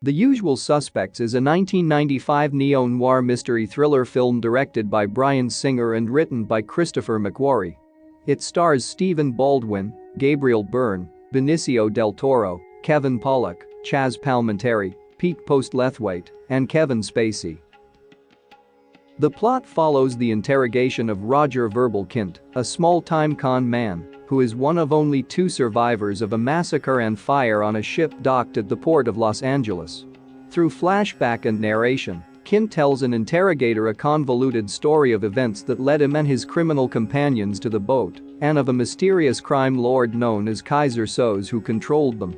The Usual Suspects is a 1995 neo-noir mystery thriller film directed by Bryan Singer and written by Christopher McQuarrie. It stars Stephen Baldwin, Gabriel Byrne, Benicio del Toro, Kevin Pollak, Chaz Palminteri, Pete Postlethwaite, and Kevin Spacey. The plot follows the interrogation of Roger Verbal Kint, a small-time con man who is one of only 2 survivors of a massacre and fire on a ship docked at the port of Los Angeles. Through flashback and narration, Kint tells an interrogator a convoluted story of events that led him and his criminal companions to the boat and of a mysterious crime lord known as Keyser Söze who controlled them.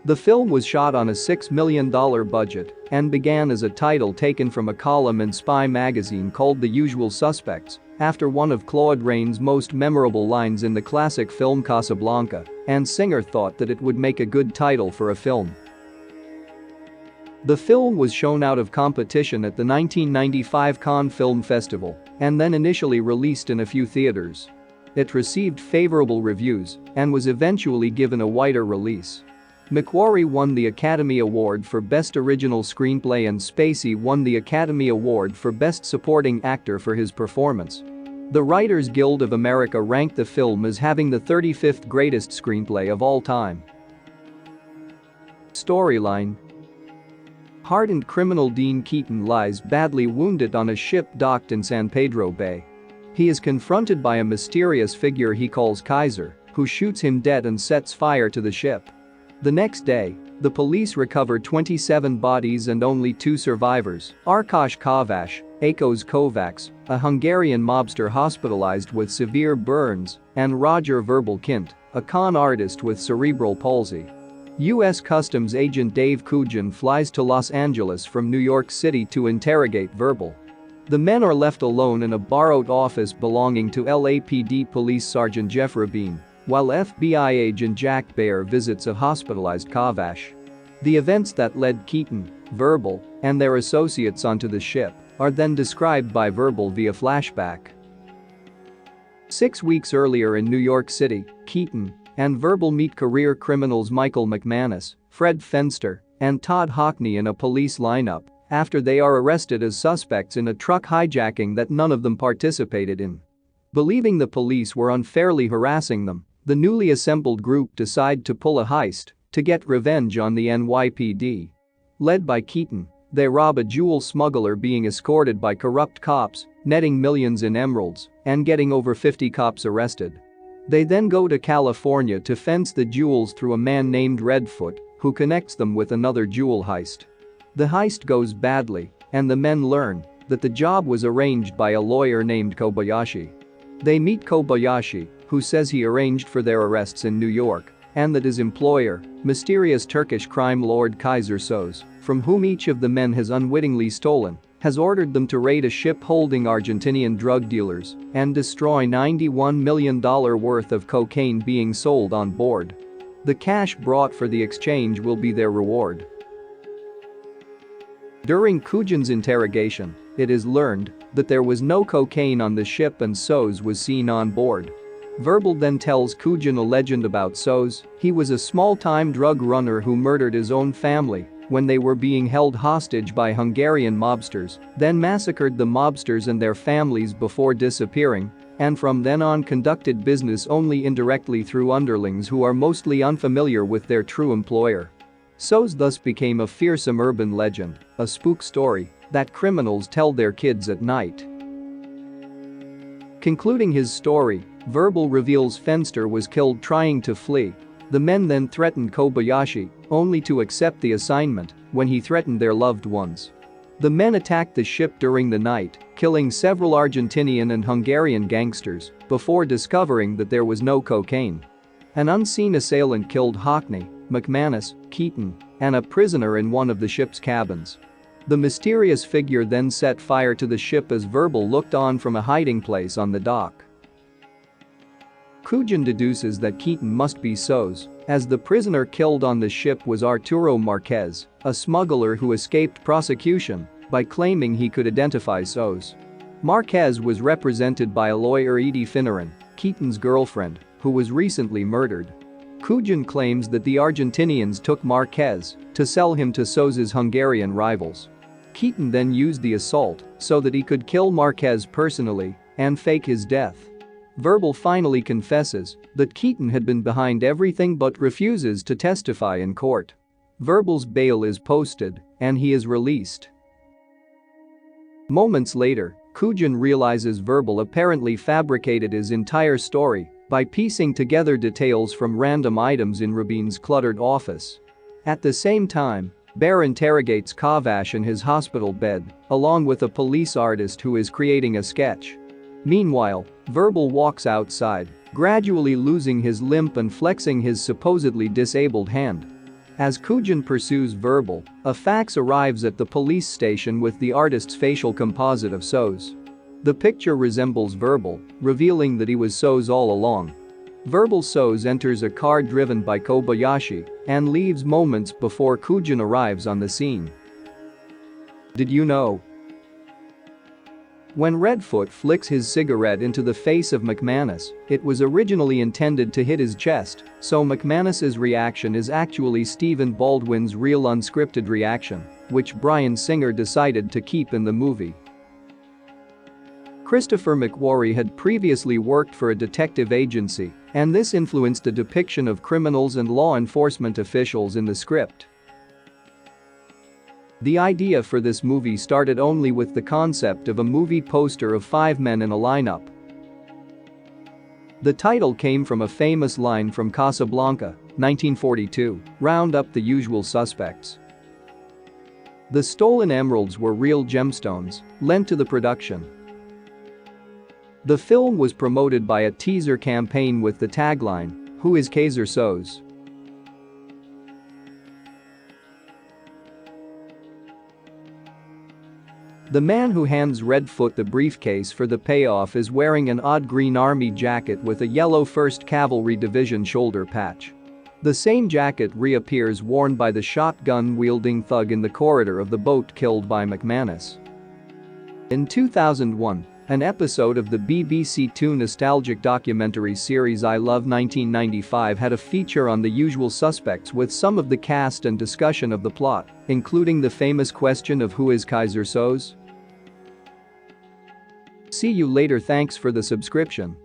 The film was shot on a $6 million budget and began as a title taken from a column in Spy magazine called The Usual Suspects, after one of Claude Rains' most memorable lines in the classic film Casablanca, and Singer thought that it would make a good title for a film. The film was shown out of competition at the 1995 Cannes Film Festival and then initially released in a few theaters. It received favorable reviews and was eventually given a wider release. McQuarrie won the Academy Award for Best Original Screenplay and Spacey won the Academy Award for Best Supporting Actor for his performance. The Writers Guild of America ranked the film as having the 35th greatest screenplay of all time. Storyline: hardened criminal Dean Keaton lies badly wounded on a ship docked in San Pedro Bay. He is confronted by a mysterious figure he calls Keyser, who shoots him dead and sets fire to the ship. The next day, the police recover 27 bodies and only 2 survivors, Arkash Kovacs, Akos Kovacs, a Hungarian mobster hospitalized with severe burns, and Roger Verbal Kint, a con artist with cerebral palsy. U.S. Customs agent Dave Coogan flies to Los Angeles from New York City to interrogate Verbal. The men are left alone in a borrowed office belonging to LAPD Police Sergeant Jeff Rabin, while FBI agent Jack Baer visits a hospitalized Kovacs. The events that led Keaton, Verbal, and their associates onto the ship are then described by Verbal via flashback. 6 weeks earlier in New York City, Keaton and Verbal meet career criminals Michael McManus, Fred Fenster, and Todd Hockney in a police lineup after they are arrested as suspects in a truck hijacking that none of them participated in. Believing the police were unfairly harassing them, the newly assembled group decide to pull a heist to get revenge on the NYPD. Led by Keaton, they rob a jewel smuggler being escorted by corrupt cops, netting millions in emeralds, and getting over 50 cops arrested. They then go to California to fence the jewels through a man named Redfoot, who connects them with another jewel heist. The heist goes badly, and the men learn that the job was arranged by a lawyer named Kobayashi. They meet Kobayashi, who says he arranged for their arrests in New York, and that his employer, mysterious Turkish crime lord Keyser Söze, from whom each of the men has unwittingly stolen, has ordered them to raid a ship holding Argentinian drug dealers and destroy $91 million worth of cocaine being sold on board. The cash brought for the exchange will be their reward. During Coogan's interrogation, it is learned that there was no cocaine on the ship and Söze was seen on board. Verbal then tells Coogan a legend about Söze. He was a small-time drug runner who murdered his own family when they were being held hostage by Hungarian mobsters, then massacred the mobsters and their families before disappearing, and from then on conducted business only indirectly through underlings who are mostly unfamiliar with their true employer. Söze thus became a fearsome urban legend, a spook story that criminals tell their kids at night. Concluding his story, Verbal reveals Fenster was killed trying to flee. The men then threatened Kobayashi, only to accept the assignment when he threatened their loved ones. The men attacked the ship during the night, killing several Argentinian and Hungarian gangsters before discovering that there was no cocaine. An unseen assailant killed Hockney, McManus, Keaton, and a prisoner in one of the ship's cabins. The mysterious figure then set fire to the ship as Verbal looked on from a hiding place on the dock. Coogan deduces that Keaton must be Söze, as the prisoner killed on the ship was Arturo Marquez, a smuggler who escaped prosecution by claiming he could identify Söze. Marquez was represented by a lawyer, Edie Finneran, Keaton's girlfriend, who was recently murdered. Kujan claims that the Argentinians took Marquez to sell him to Söze's Hungarian rivals. Keaton then used the assault so that he could kill Marquez personally and fake his death. Verbal finally confesses that Keaton had been behind everything but refuses to testify in court. Verbal's bail is posted and he is released. Moments later, Kujan realizes Verbal apparently fabricated his entire story by piecing together details from random items in Rabin's cluttered office. At the same time, Bear interrogates Kavash in his hospital bed, along with a police artist who is creating a sketch. Meanwhile, Verbal walks outside, gradually losing his limp and flexing his supposedly disabled hand. As Kujan pursues Verbal, a fax arrives at the police station with the artist's facial composite of Söze. The picture resembles Verbal, revealing that he was Söze all along. Verbal Söze enters a car driven by Kobayashi and leaves moments before Kujan arrives on the scene. Did you know? When Redfoot flicks his cigarette into the face of McManus, it was originally intended to hit his chest, so McManus's reaction is actually Stephen Baldwin's real unscripted reaction, which Bryan Singer decided to keep in the movie. Christopher McQuarrie had previously worked for a detective agency, and this influenced the depiction of criminals and law enforcement officials in the script. The idea for this movie started only with the concept of a movie poster of 5 men in a lineup. The title came from a famous line from Casablanca, 1942, "Round up the usual suspects." The stolen emeralds were real gemstones, lent to the production. The film was promoted by a teaser campaign with the tagline, "Who is Keyser Söze?" The man who hands Redfoot the briefcase for the payoff is wearing an odd green army jacket with a yellow 1st Cavalry Division shoulder patch. The same jacket reappears worn by the shotgun-wielding thug in the corridor of the boat killed by McManus. In 2001, an episode of the BBC Two nostalgic documentary series I Love 1995 had a feature on the usual suspects with some of the cast and discussion of the plot, including the famous question of who is Keyser Söze? See you later. Thanks for the subscription.